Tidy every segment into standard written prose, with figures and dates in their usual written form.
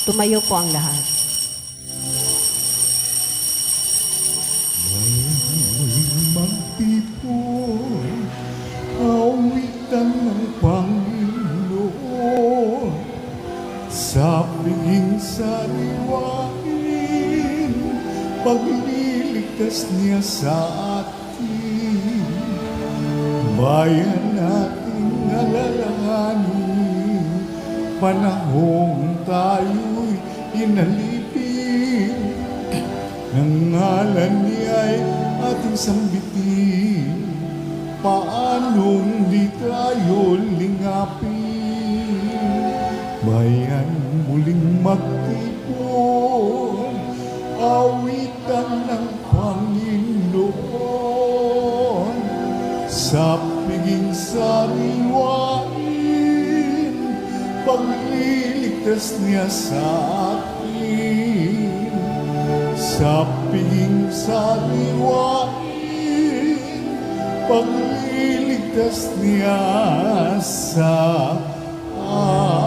Tumayo po ang lahat. May magtipon, awitan ng Panginoon, sa piging sariwain, pagliligtas niya sa atin. Bayan natin alalahanin, panahong tayo'y inalipin, ng ngalan niya'y ating sambitin, paanong di tayo lingapin. Bayan muling magtipon, awitan ng Panginoon, sa piging sariwain, pagliligtas niya sa atin. Sa piging sariwain, pagliligtas niya sa atin.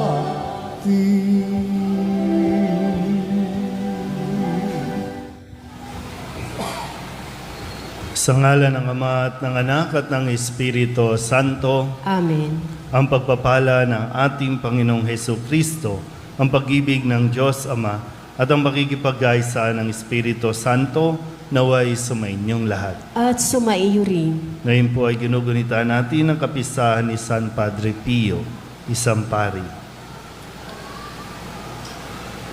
Sa ngalan ng Ama at ng Anak at ng Espiritu Santo, Amen. ang pagpapala ng ating Panginoong Heso Kristo, ang pag-ibig ng Diyos Ama, at ang makikipagkaisa ng Espiritu Santo, naway sumainyong lahat. At sumaiyo rin. Ngayon po ay ginugunita natin ang kapistahan ni San Padre Pio, isang pari.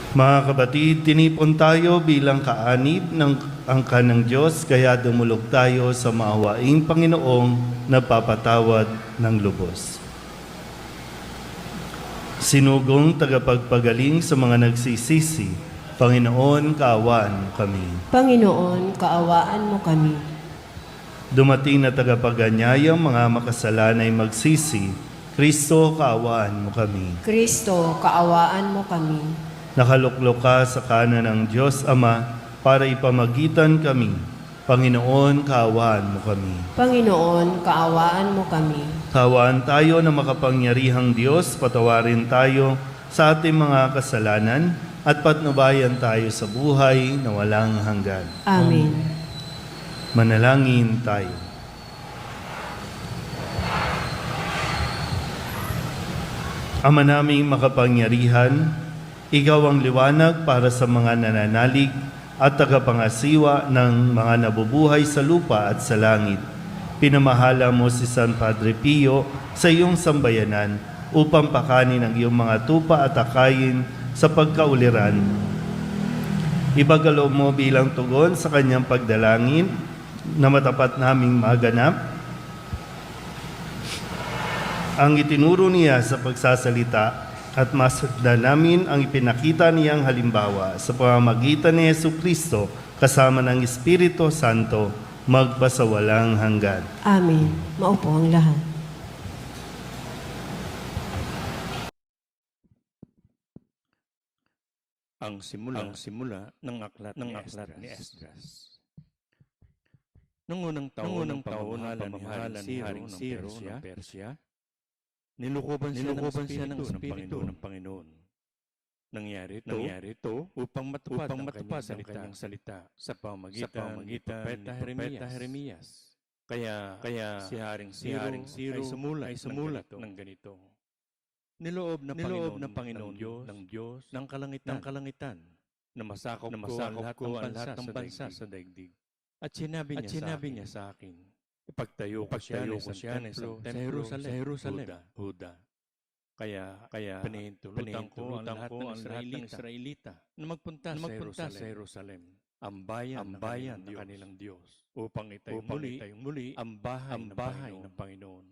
Mga kabatid, tinipon tayo bilang kaanib ng angka ng Diyos, kaya dumulog tayo sa maawaing Panginoong nagpapatawad ng lubos. Sinugong tagapagpagaling sa mga nagsisisi, Panginoon, kaawaan mo kami. Panginoon, kaawaan mo kami. Dumating na tagapaganyayang mga makasalanay magsisi, Kristo, kaawaan mo kami. Kristo, kaawaan mo kami. Nakaluklok ka sa kanan ng Diyos Ama para ipamagitan kami. Panginoon, kaawaan mo kami. Panginoon, kaawaan mo kami. Kaawaan tayo na makapangyarihang Diyos, patawarin tayo sa ating mga kasalanan at patnubayan tayo sa buhay na walang hanggan. Amen. Manalangin tayo. Ama naming makapangyarihan, Ikaw ang liwanag para sa mga nananalig at tagapangasiwa ng mga nabubuhay sa lupa at sa langit. Pinamahala mo si San Padre Pio sa iyong sambayanan upang pakanin ang iyong mga tupa at akayin sa pagkauliran. Ibagalo mo bilang tugon sa kanyang pagdalangin na matapat naming maganap ang itinuro niya sa pagsasalita at masagdan namin ang ipinakita niyang halimbawa sa pamamagitan ni Jesucristo kasama ng Espiritu Santo magpasawalang hanggan. Amen. Maupo ang lahat. Ang simula ng aklat ni Esdras. Noong unang taon ng pamamahala ni Haring Ciro ng Persya, nilukuban siya ng Espiritu ng Panginoon. Nangyari ito upang matupad ang kanyang salita sa pamagitan ni Propeta Jeremias. Kaya si Haring Ciro ay sumulat ng ganito. Niloob na Panginoon ng Diyos ng kalangitan na masakop ko ang lahat ng bansa sa daigdig. At sinabi niya sa akin, ipagtayo ko siya ng isang templo sa Jerusalem, Huda. Kaya pinahintulutan ko ang lahat ng Israelita na magpunta sa Jerusalem, ang bayan ng kanilang Diyos, upang itayong muli ang bahay ng Panginoon.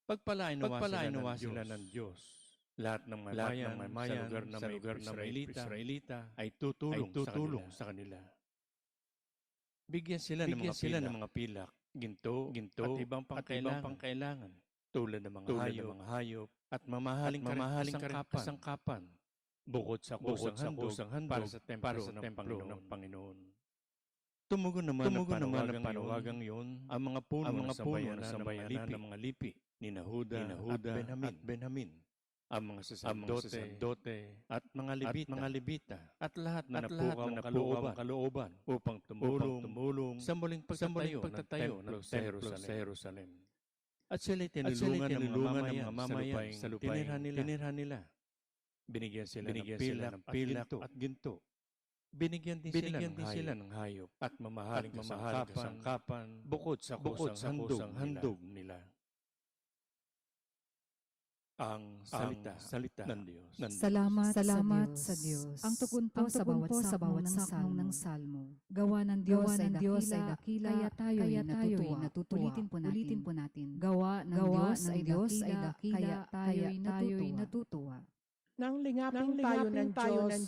Pagpalain nawa sila ng Diyos. Lahat ng mamayan sa lugar na may Israelita ay tutulong sa kanila. Bigyan sila ng mga pilak, ginto at ibang pangkailangan, tulad ng mga hayop at mamahaling kasangkapan, bukod sa kusang handog para sa templo ng Panginoon. Tumugon naman ang panawagang yun ang mga puno ng sambayanan ng mga lipi ni Nahuda at Benjamin. ang mga saserdote at mga Levita at lahat na napukaw ang kalooban upang tumulong sa muling pagtatayo ng templo sa Jerusalem. At sila'y tinulungan ng mga mamayan sa lupain tinirhan nila. Binigyan sila ng pilak at ginto. Binigyan din sila ng hayop at mamahaling kasangkapan bukod sa kusang handog nila. Ang salita ng Diyos. Salamat sa Diyos. Ang tugon po sa bawat sakmo ng salmo. Gawa ng Diyos ay dakila, kaya tayo'y natutuwa. Ulitin po natin. Gawa ng Diyos ay dakila, kaya tayo'y natutuwa. Nang lingapin tayo ng Diyos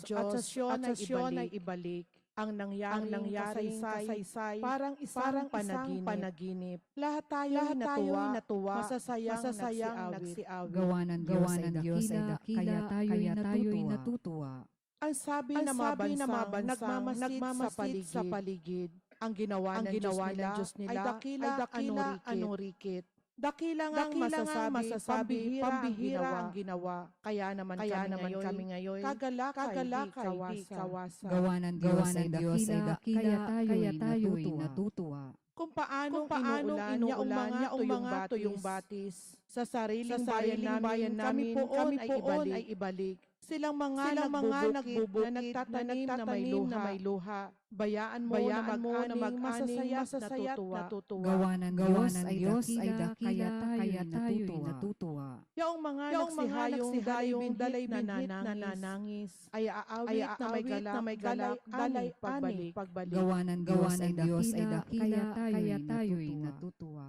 at sa Siyon ay ibalik ang nangyaring kasaysay, parang isang panaginip. Lahat tayo'y natuwa, masasayang nagsiawit. Gawa ng Diyos ay dakila, kaya tayo'y natutuwa. Ang sabi ng mga bansang nagmamasid sa paligid. Ang ginawa ng Diyos nila ay dakila anurikit. Dakila ngang masasabi, pambihira ang ginawa. Kaya naman kami ngayon, kagalakay di kawasa. Gawa ng Diyos ay dakila, kaya tayo'y natutuwa. Kung paano inuulan niya ang mga tuyong batis. Sa sariling bayan namin, kami poon ay ibalik. Silang mga nagbubukit na nagtatanim na may luha. Bayaan mo na mag-aning masasayat natutuwa. Gawa ng Diyos ay dakila, kaya tayo'y natutuwa. Yaong mga nagsihayong dalay nananangis ay aawit na may galak aning pagbalik. Gawa ng Diyos ay dakila, kaya tayo'y natutuwa.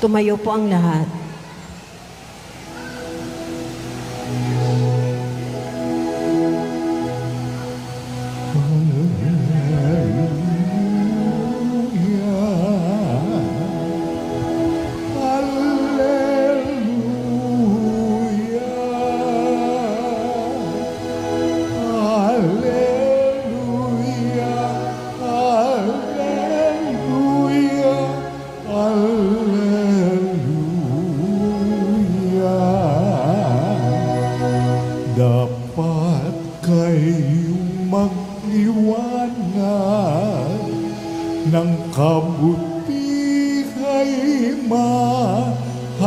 Tumayo po ang lahat. Dapat kayong magliwanag ng kabutiha'y mahayag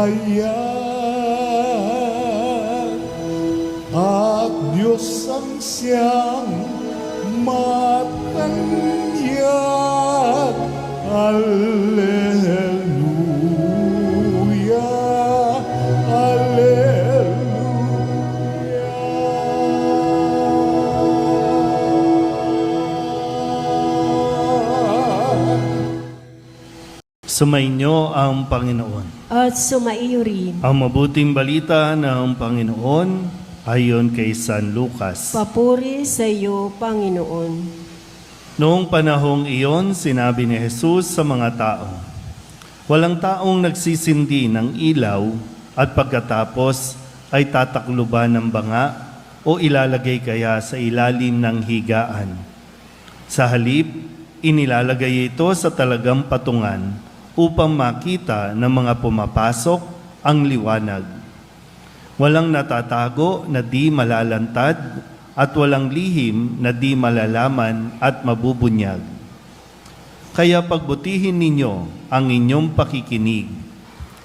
at Diyos ang siyang matanyag. Alleluia, Sumainyo ang Panginoon. At sumaiyo rin. Ang mabuting balita ng Panginoon ayon kay San Lucas. Papuri sa iyo, Panginoon. Noong panahong iyon, sinabi ni Jesus sa mga tao, walang taong nagsisindi ng ilaw at pagkatapos ay tatakluban ng banga o ilalagay kaya sa ilalim ng higaan. Sa halip, inilalagay ito sa talagang patungan upang makita ng mga pumapasok ang liwanag. Walang natatago na di malalantad at walang lihim na di malalaman at mabubunyag. Kaya pagbutihin ninyo ang inyong pakikinig,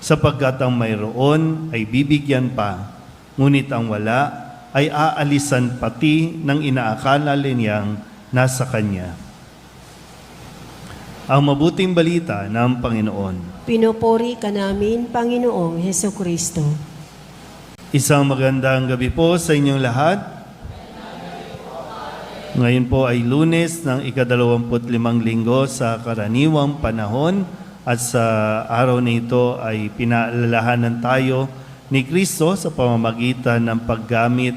sapagkat ang mayroon ay bibigyan pa, ngunit ang wala ay aalisan pati ng inaakala niyang nasa kanya. Ang mabuting balita ng Panginoon. Pinupuri ka namin, Panginoong Hesukristo. Isang magandang gabi po sa inyong lahat. Ngayon po ay Lunes ng ika-25 linggo sa karaniwang panahon at sa araw na ito ay pinaalalahanan tayo ni Kristo sa pamamagitan ng paggamit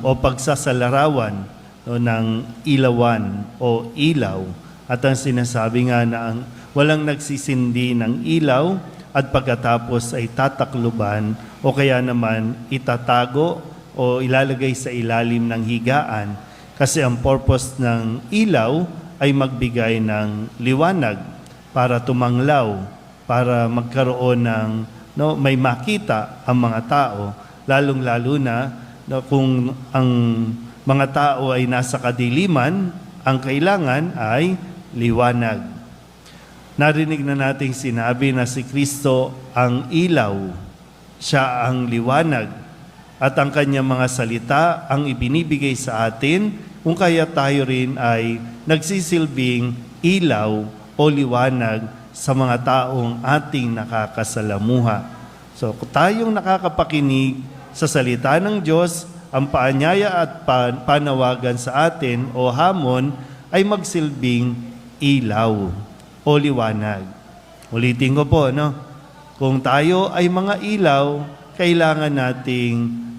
o pagsasalarawan ng ilawan o ilaw. At ang sinasabi nga na walang nagsisindi ng ilaw at pagkatapos ay tatakluban o kaya naman itatago o ilalagay sa ilalim ng higaan kasi ang purpose ng ilaw ay magbigay ng liwanag para tumanglaw, para magkaroon ng no, may makita ang mga tao, lalong-lalo na no, kung ang mga tao ay nasa kadiliman, ang kailangan ay liwanag. Narinig na nating sinabi na si Kristo ang ilaw, siya ang liwanag, at ang kanyang mga salita ang ibinibigay sa atin, kung kaya tayo rin ay nagsisilbing ilaw o liwanag sa mga taong ating nakakasalamuha. So, kung tayong nakakapakinig sa salita ng Diyos, ang paanyaya at panawagan sa atin o hamon ay magsilbing ilaw o liwanag. Ulitin ko po, no? Kung tayo ay mga ilaw, kailangan nating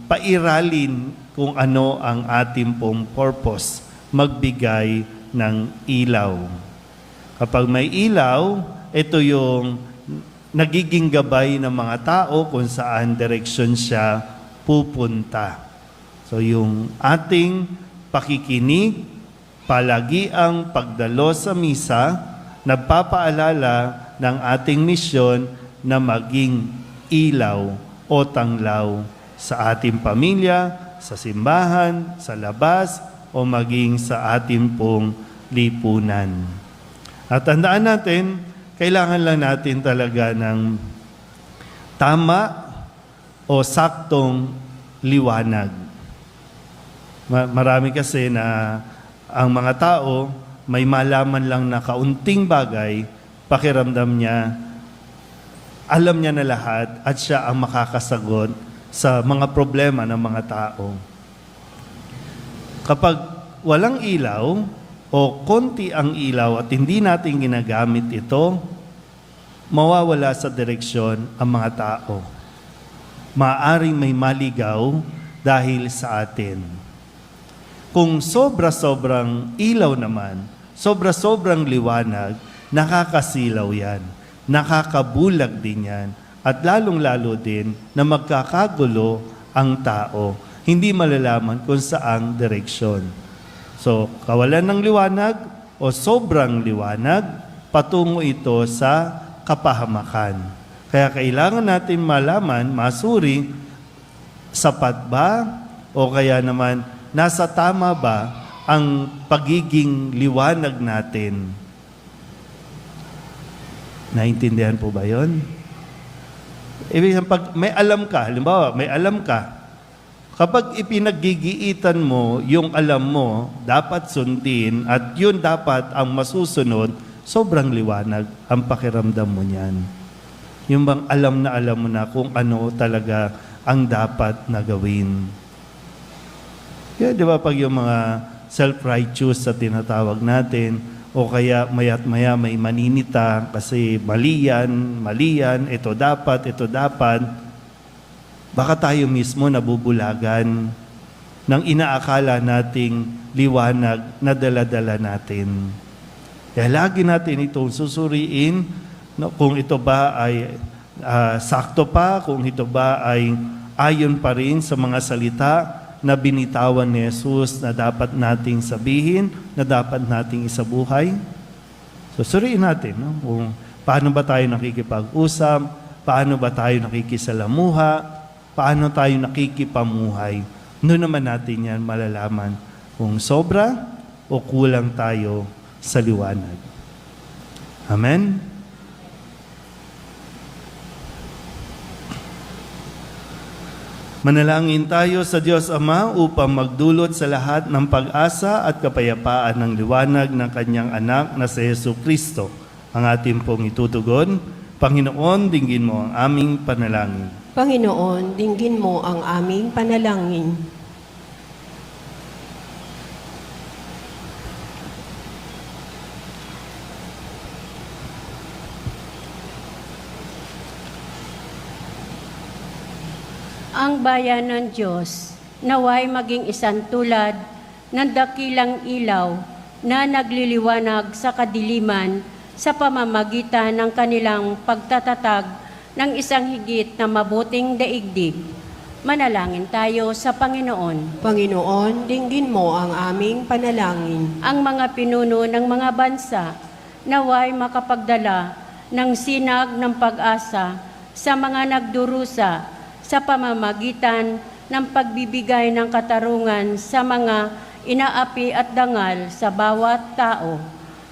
pairalin kung ano ang ating pong purpose, magbigay ng ilaw. Kapag may ilaw, ito yung nagiging gabay ng mga tao kung saan direksyon siya pupunta. So yung ating pakikinig, palagi ang pagdalo sa misa, nagpapaalala ng ating misyon na maging ilaw o tanglaw sa ating pamilya, sa simbahan, sa labas, o maging sa ating pong lipunan. At tandaan natin, kailangan lang natin talaga ng tama o saktong liwanag. Marami kasi na ang mga tao may malaman lang na kaunting bagay, pakiramdam niya, alam niya na lahat at siya ang makakasagot sa mga problema ng mga tao. Kapag walang ilaw o konti ang ilaw at hindi natin ginagamit ito, mawawala sa direksyon ang mga tao. Maaring may maligaw dahil sa atin. Kung sobra-sobrang ilaw naman, sobra-sobrang liwanag, nakakasilaw yan, nakakabulag din yan, at lalong-lalo din na magkakagulo ang tao. Hindi malalaman kung saang direksyon. So, kawalan ng liwanag o sobrang liwanag, patungo ito sa kapahamakan. Kaya kailangan natin malaman, masuri, sapat ba o kaya naman nasa tama ba ang pagiging liwanag natin? Naintindihan po ba yun? Ibig sabihin, pag may alam ka, halimbawa, may alam ka, kapag ipinaggigiitan mo yung alam mo, dapat sundin at yun dapat ang masusunod, sobrang liwanag ang pakiramdam mo niyan. Yung bang alam mo na kung ano talaga ang dapat na gawin. Kaya di ba pag yung mga self-righteous sa tinatawag natin, o kaya maya't maya may maninita kasi mali yan, ito dapat, baka tayo mismo nabubulagan ng inaakala nating liwanag na dala-dala natin. Kaya lagi natin itong susuriin, no, kung ito ba ay sakto pa, kung ito ba ay ayon pa rin sa mga salita na binitawan ni Jesus na dapat nating sabihin, na dapat nating isabuhay. So, suriin natin, no? Kung paano ba tayo nakikipag-usap, paano ba tayo nakikisalamuha, paano tayo nakikipamuhay. Noon naman natin yan malalaman kung sobra o kulang tayo sa liwanag. Amen? Manalangin tayo sa Diyos Ama upang magdulot sa lahat ng pag-asa at kapayapaan ng liwanag ng Kanyang anak na si Jesucristo, ang ating pong itutugon. Panginoon, dinggin mo ang aming panalangin. Panginoon, dinggin mo ang aming panalangin. Ang bayan ng Diyos, naway maging isang tulad ng dakilang ilaw na nagliliwanag sa kadiliman sa pamamagitan ng kanilang pagtatatag ng isang higit na mabuting daigdig. Manalangin tayo sa Panginoon. Panginoon, dinggin mo ang aming panalangin. Ang mga pinuno ng mga bansa, naway makapagdala ng sinag ng pag-asa sa mga nagdurusa sa pamamagitan ng pagbibigay ng katarungan sa mga inaapi at dangal sa bawat tao.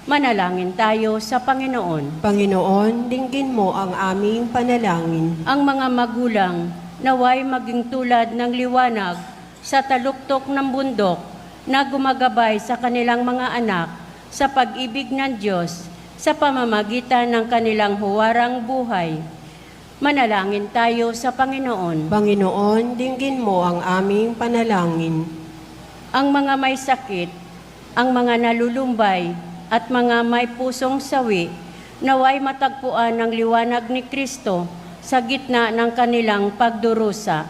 Manalangin tayo sa Panginoon. Panginoon, dinggin mo ang aming panalangin. Ang mga magulang naway maging tulad ng liwanag sa taluktok ng bundok na gumagabay sa kanilang mga anak sa pag-ibig ng Diyos sa pamamagitan ng kanilang huwarang buhay. Manalangin tayo sa Panginoon. Panginoon, dinggin mo ang aming panalangin. Ang mga may sakit, ang mga nalulumbay, at mga may pusong sawi, naway matagpuan ng liwanag ni Kristo sa gitna ng kanilang pagdurusa.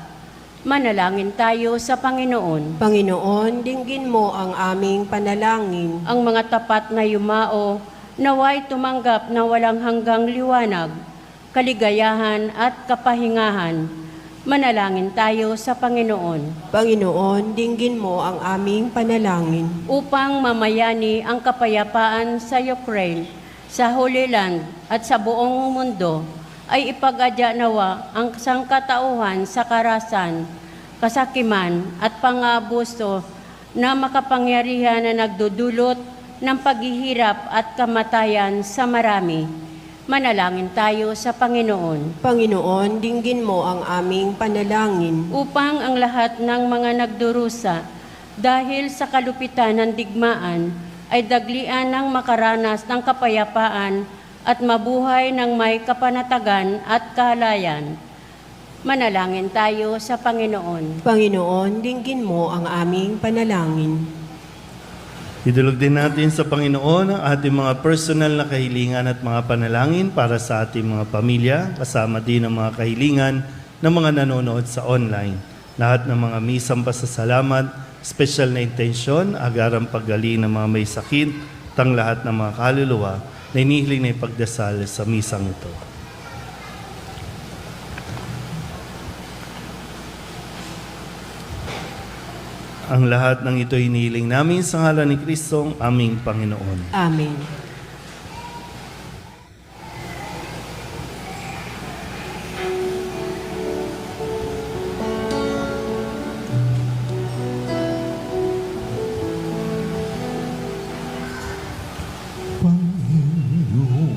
Manalangin tayo sa Panginoon. Panginoon, dinggin mo ang aming panalangin. Ang mga tapat na yumao, naway tumanggap ng walang hanggang liwanag, kaligayahan at kapahingahan. Manalangin tayo sa Panginoon. Panginoon, dinggin mo ang aming panalangin. Upang mamayani ang kapayapaan sa Ukraine, sa Holy Land at sa buong mundo, ay ipagadya nawa ang sangkatauhan sa karasan, kasakiman at pang-aabuso na makapangyarihan na nagdudulot ng paghihirap at kamatayan sa marami. Manalangin tayo sa Panginoon. Panginoon, dinggin mo ang aming panalangin. Upang ang lahat ng mga nagdurusa dahil sa kalupitan ng digmaan ay daglian ng makaranas ng kapayapaan at mabuhay ng may kapanatagan at kahalayan. Manalangin tayo sa Panginoon. Panginoon, dinggin mo ang aming panalangin. Idulog din natin sa Panginoon ang ating mga personal na kahilingan at mga panalangin para sa ating mga pamilya, kasama din ang mga kahilingan ng mga nanonood sa online. Lahat ng mga misang pasasalamat, special na intensyon, agarang paggaling ng mga may sakit, tang lahat ng mga kaluluwa na inihiling na ipagdasal sa misang ito. Ang lahat ng ito hinihiling namin sa ngalan ni Kristong aming Panginoon. Amen. Panginoon,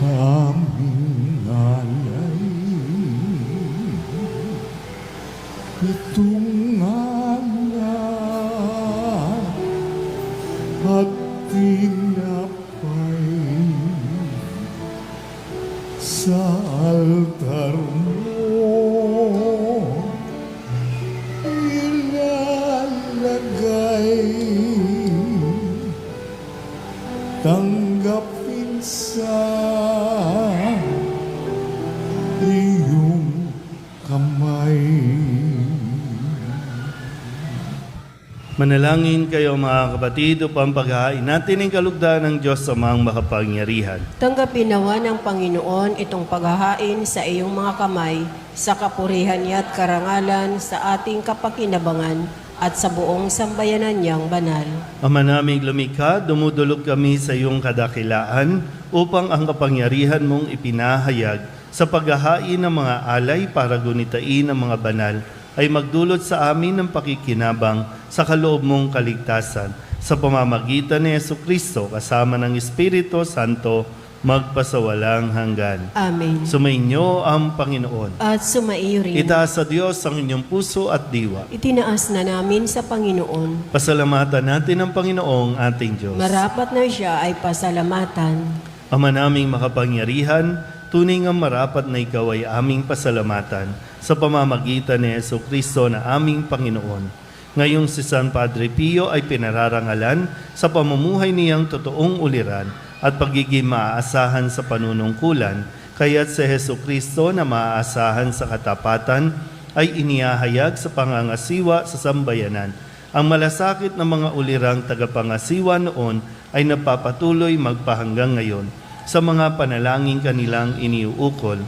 aming alay, itong anak at tinapay sa altar mo ilalagay. Tanggapin sa iyong kamay. Manalangin kayo mga kapatid upang paghahain natin ang kalugdan ng Diyos sa mga makapangyarihan. Tanggapin nawa ng Panginoon itong paghahain sa iyong mga kamay, sa kapurihan niya at karangalan sa ating kapakinabangan at sa buong sambayanan niyang banal. Ama naming lumikha, dumudulog kami sa iyong kadakilaan upang ang kapangyarihan mong ipinahayag sa paghahain ng mga alay para gunitain ang mga banal ay magdulot sa amin ng pakikinabang sa kaloob mong kaligtasan sa pamamagitan ni Jesucristo kasama ng Espiritu Santo magpasawalang hanggan. Amen. Sumainyo ang Panginoon. At sumaiyo rin. Itaas sa Diyos ang inyong puso at diwa. Itinaas na namin sa Panginoon. Pasalamatan natin ang Panginoong ating Diyos. Marapat na siya ay pasalamatan. Ama naming makapangyarihan, tunay nga marapat na ikaw ay aming pasalamatan sa pamamagitan ni Jesucristo na aming Panginoon. Ngayong si San Padre Pio ay pinararangalan sa pamumuhay niyang totoong uliran at pagiging maaasahan sa panunungkulan, kaya't si Jesucristo na maaasahan sa katapatan ay inihahayag sa pangangasiwa sa sambayanan. Ang malasakit ng mga ulirang tagapangasiwa noon ay napapatuloy magpahanggang ngayon sa mga panalangin kanilang iniuukol,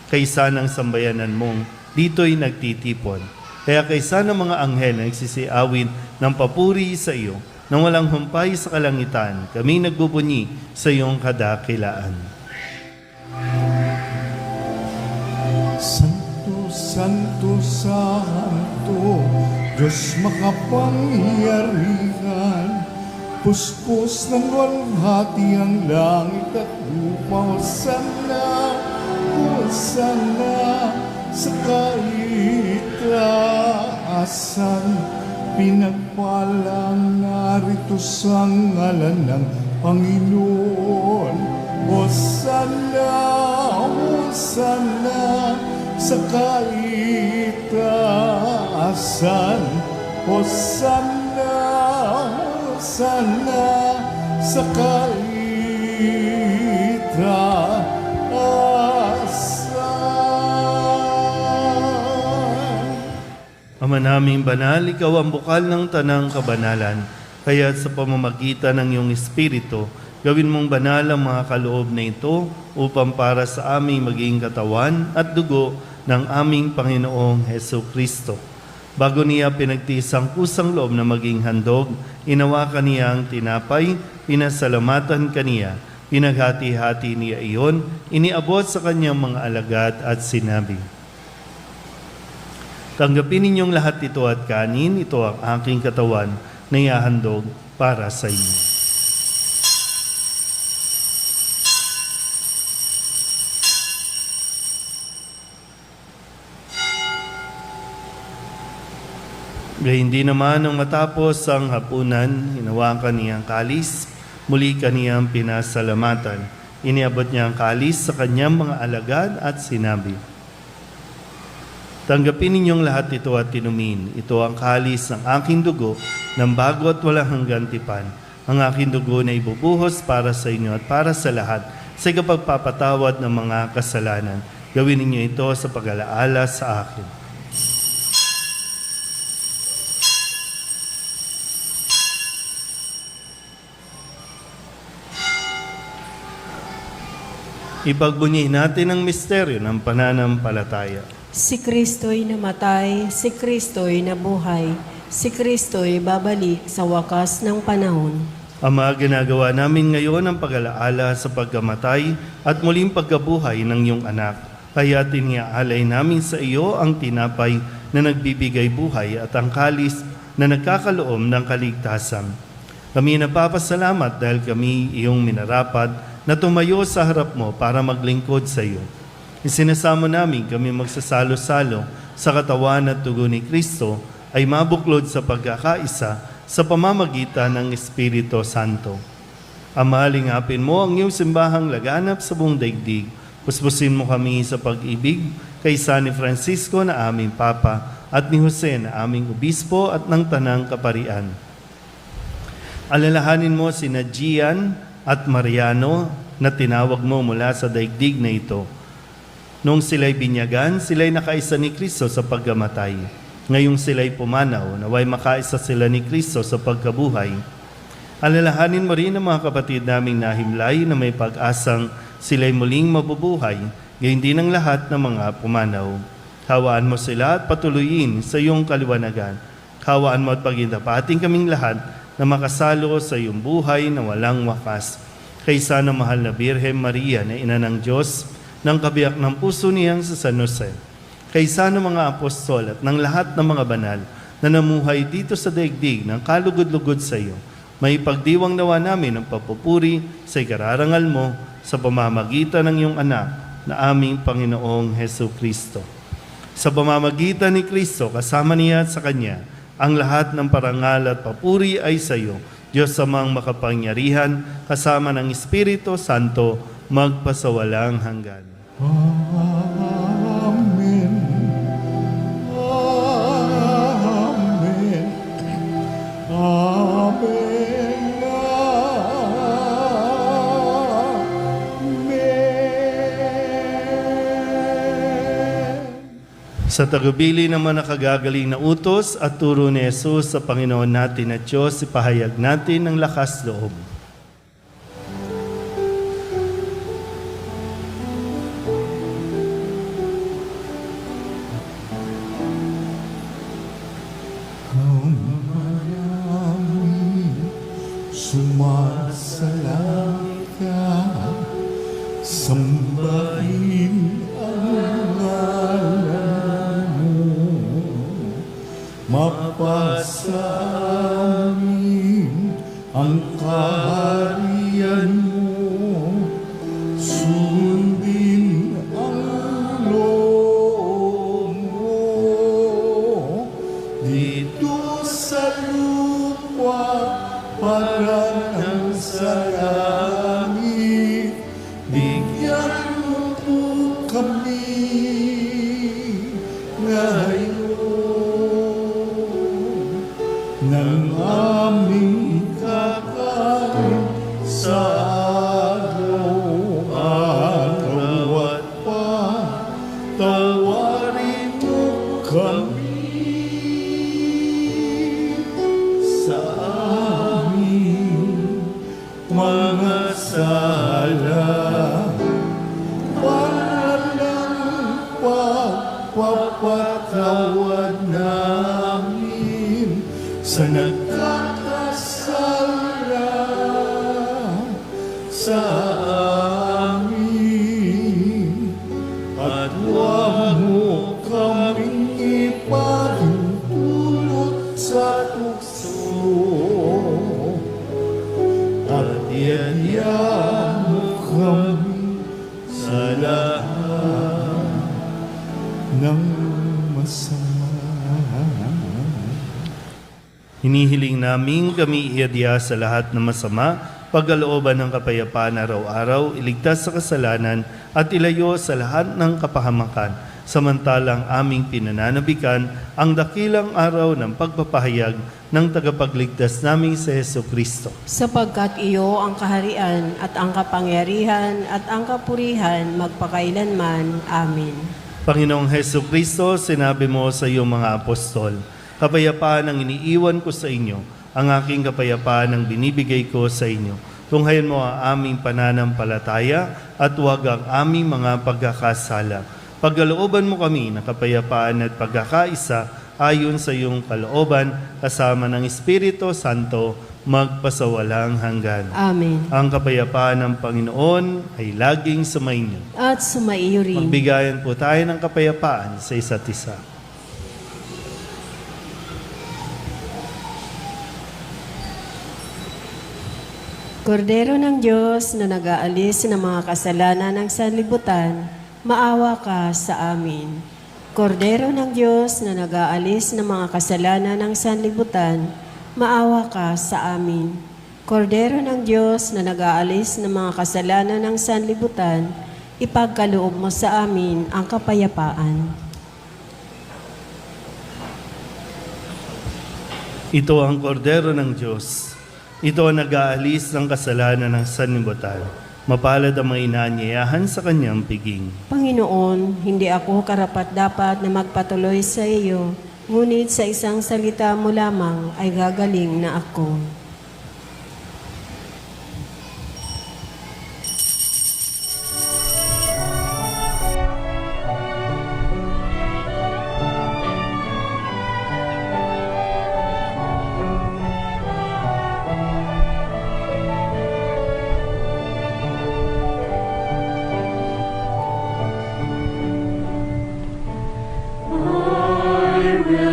kaysa ng sambayanan mong dito'y nagtitipon. Kaya kaysa ng mga anghel na nagsisiawin ng papuri sa iyo, nang walang humpay sa kalangitan, kami nagbubunyi sa iyong kadakilaan. Santo, Santo, Santo, Diyos makapangyarihan, puspos ng walhati ang langit at lupa. Hosana, Hosana, sa kaitaasan, pinagpalang narito sa ngalan ng Panginoon. Hosana, Hosana, sa kaitaasan. Hosana, Hosana, sa kaitaasan. Ama naming banal, ikaw ang bukal ng tanang kabanalan. Kaya sa pamamagitan ng iyong Espiritu, gawin mong banal ang mga kaloob na ito upang para sa aming maging katawan at dugo ng aming Panginoong Heso Kristo. Bago niya pinagtiis ang kusang loob na maging handog, inawakan niya ang tinapay, pinasalamatan kaniya, pinaghati-hati niya iyon, iniabot sa kanyang mga alagad at sinabi, "Tanggapin ninyong lahat ito at kanin, ito ang aking katawan na ihahandog para sa inyo." Gayun din naman nung matapos ang hapunan, hinawakan niya ang kalis, muli kaniyang pinasalamatan. Iniabot niya ang kalis sa kanyang mga alagad at sinabi, "Tanggapin ninyong lahat ito at inumin. Ito ang kalis ng aking dugo ng bago at walang hanggang tipan. Ang aking dugo na ibubuhos para sa inyo at para sa lahat sa kapagpapatawad ng mga kasalanan. Gawin ninyo ito sa pag-alaala sa akin." Ipagbunyihin natin ang misteryo ng pananampalataya. Si Kristo'y namatay, si Kristo'y nabuhay, si Kristo'y babalik sa wakas ng panahon. Ama, ginagawa namin ngayon ang pag-alaala sa pagkamatay at muling pagkabuhay ng iyong anak. Kaya tiniaalay namin sa iyo ang tinapay na nagbibigay buhay at ang kalis na nagkakaloom ng kaligtasan. Kami napapasalamat dahil kami iyong minarapat na tumayo sa harap mo para maglingkod sa iyo. Isinasamo namin kami magsasalo-salo sa katawan at dugo ni Kristo ay mabuklod sa pagkakaisa sa pamamagitan ng Espiritu Santo. Ama, lingapin mo ang iyong simbahang laganap sa buong daigdig. Puspusin mo kami sa pag-ibig kay San Francisco na aming Papa at ni Jose na aming Obispo at ng Tanang Kaparian. Alalahanin mo sina Gian at Mariano na tinawag mo mula sa daigdig na ito. Nung sila'y binyagan, sila'y nakaisa ni Kristo sa pagkamatay. Ngayong sila'y pumanaw, naway makaisa sila ni Kristo sa pagkabuhay. Alalahanin mo rin ang mga kapatid naming nahimlay na may pag-asang sila'y muling mabubuhay, gayon din ang lahat ng mga pumanaw. Hawaan mo sila at patuloyin sa iyong kaliwanagan. Hawaan mo at pagintapating kaming lahat na makasalo sa iyong buhay na walang wakas. Kaysa ng mahal na Birhen Maria na ina ng Diyos, ng kabiyak ng puso niyang sa San Jose. Kaysa ng mga apostol at ng lahat ng mga banal na namuhay dito sa daigdig ng kalugod-lugod sa iyo, may pagdiwang nawa namin ang papupuri sa ikararangal mo sa pamamagitan ng iyong anak na aming Panginoong Heso Kristo. Sa pamamagitan ni Kristo, kasama niya at sa Kanya, ang lahat ng parangal at papuri ay sa iyo, Diyos amang makapangyarihan, kasama ng Espiritu Santo, magpasawalang hanggan. Amen. Amen. Amen. Amen. Sa tagubilin naman nakagagaling na utos at turo ni Jesus sa Panginoon natin at Diyos, ipahayag natin ng lakas loob. Sumasalangit ka, sambahin ang ngalan mapasa amin ang kaharian mo, sundin ang loob mo dito sa lupa para ng sa langit. Bigyan mo po kami ngayon ng aming kakain sa araw-araw at patawarin mo kami sa aming mga sala para lang pagpapatawad namin sa nagkakasala sa amin, at huwag mo kaming ipahintulot sa tukso, at iyan mo kami sa lahat ng masama. Hinihiling namin kami iadya sa lahat ng masama, pagkalooban ng kapayapaan araw-araw, iligtas sa kasalanan at ilayo sa lahat ng kapahamakan, samantalang aming pinananabikan ang dakilang araw ng pagpapahayag ng tagapagligtas naming si Jesucristo. Sapagkat iyo ang kaharian at ang kapangyarihan at ang kapurihan magpakailanman. Amen. Panginoong Jesucristo, sinabi mo sa iyong mga apostol, kapayapaan ang iniiwan ko sa inyo, ang aking kapayapaan ang binibigay ko sa inyo. Tunghayan mo ang aming pananampalataya at huwag ang aming mga pagkakasala. Pagkalooban mo kami ng kapayapaan at pagkakaisa ayon sa iyong kalooban, kasama ng Espiritu Santo, magpasawalang hanggan. Amen. Ang kapayapaan ng Panginoon ay laging sumainyo. At sumaiyo rin. Magbigayan po tayo ng kapayapaan sa isa't isa. Kordero ng Diyos na nag-aalis ng mga kasalanan ng sanlibutan, maawa ka sa amin. Kordero ng Diyos na nag-aalis ng mga kasalanan ng sanlibutan, maawa ka sa amin. Kordero ng Diyos na nag-aalis ng mga kasalanan ng sanlibutan, ipagkaloob mo sa amin ang kapayapaan. Ito ang kordero ng Diyos. Ito ang nag-aalis ng kasalanan ng sanlibutan. Mapalad ang mga inaanyayahan sa kanyang piging. Panginoon, hindi ako karapat-dapat na magpatuloy sa iyo, ngunit sa isang salita mo lamang ay gagaling na ako.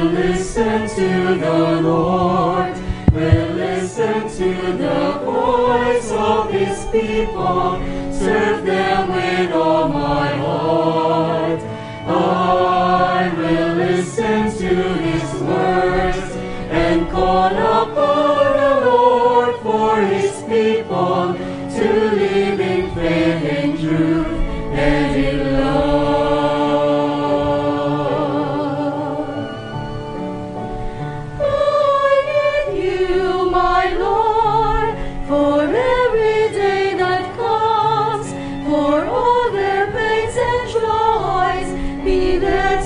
Listen to the Lord, will listen to the voice of His people, serve them with all my heart. I will listen to His words and call upon the Lord for His people to live in faith and truth and in love.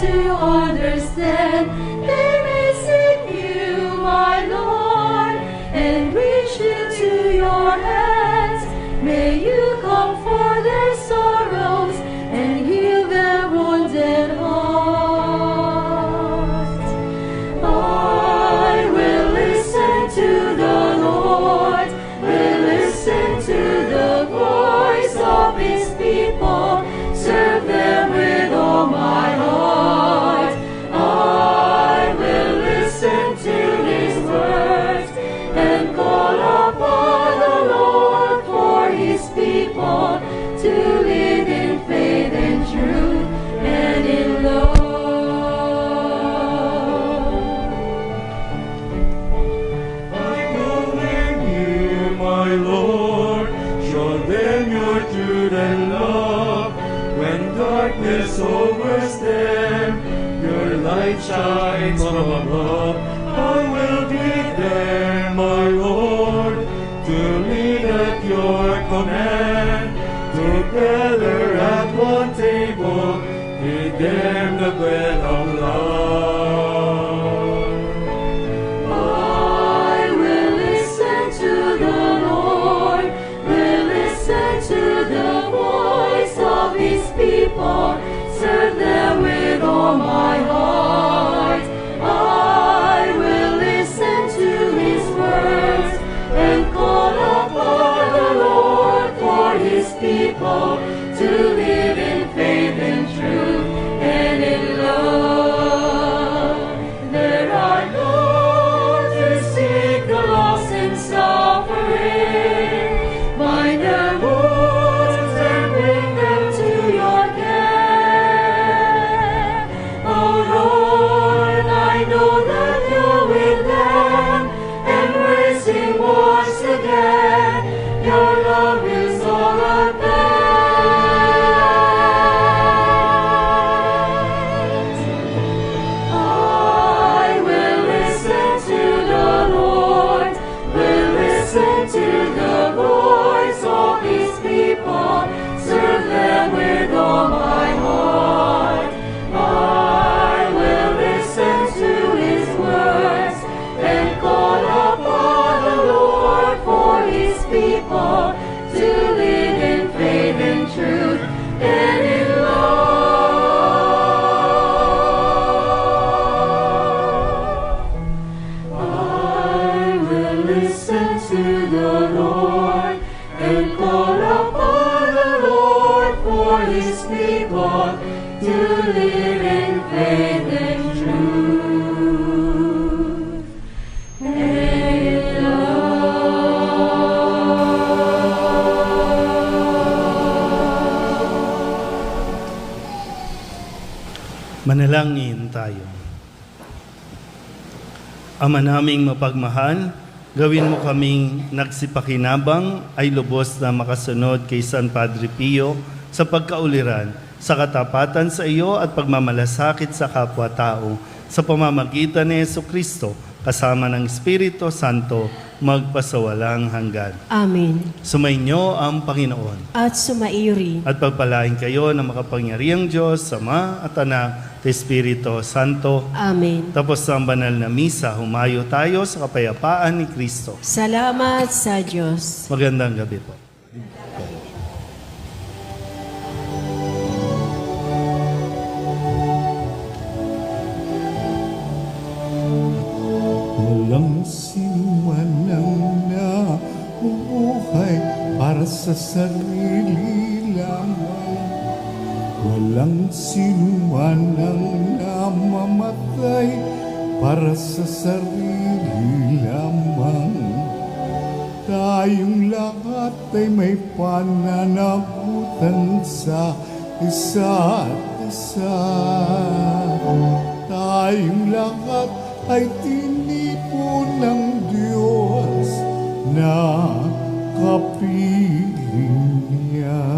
To understand, they may say heights from above. I will be there, my Lord, to lead at your command. Together at one table, eat them the bread of love. I will listen to the Lord, will listen to the voice of his people, serve them with all my heart. I will listen to his words and call upon the Lord for his people to live in faith and truth and in love. There are those who seek the lost and suffering, bind their wounds and bring them to your care. Oh Lord, I know that you're with them, embracing once again. Your love is all I I will listen to the Lord, will listen to the voice of his people, serve them with all my heart. I will listen to his words and call upon the Lord for his people to live in faith and truth and in love. I will listen to the Lord and call upon the Lord for his people to live in faith and truth and in Manalangin tayo. Ama naming mapagmahal, gawin mo kaming nagsipakinabang ay lubos na makasunod kay San Padre Pio sa pagkauliran, sa katapatan sa iyo at pagmamalasakit sa kapwa-tao sa pamamagitan ni Jesucristo kasama ng Espiritu Santo magpasawalang hanggan. Amen. Sumainyo ang Panginoon. At sumaiyo rin. At pagpalain kayo ng makapangyarihang Diyos, Ama at Anak, at Espiritu Santo. Amen. Tapos ang banal na misa, humayo tayo sa kapayapaan ni Kristo. Salamat sa Diyos. Magandang gabi po. Walang sinuman ang nabubuhay para sa sarili lamang. Walang sinuman ang namamatay para sa sarili lamang. Tayong lahat ay may pananagutan sa isa't isa. Tayong lahat ay tinipon ng Diyos na kapiling niya.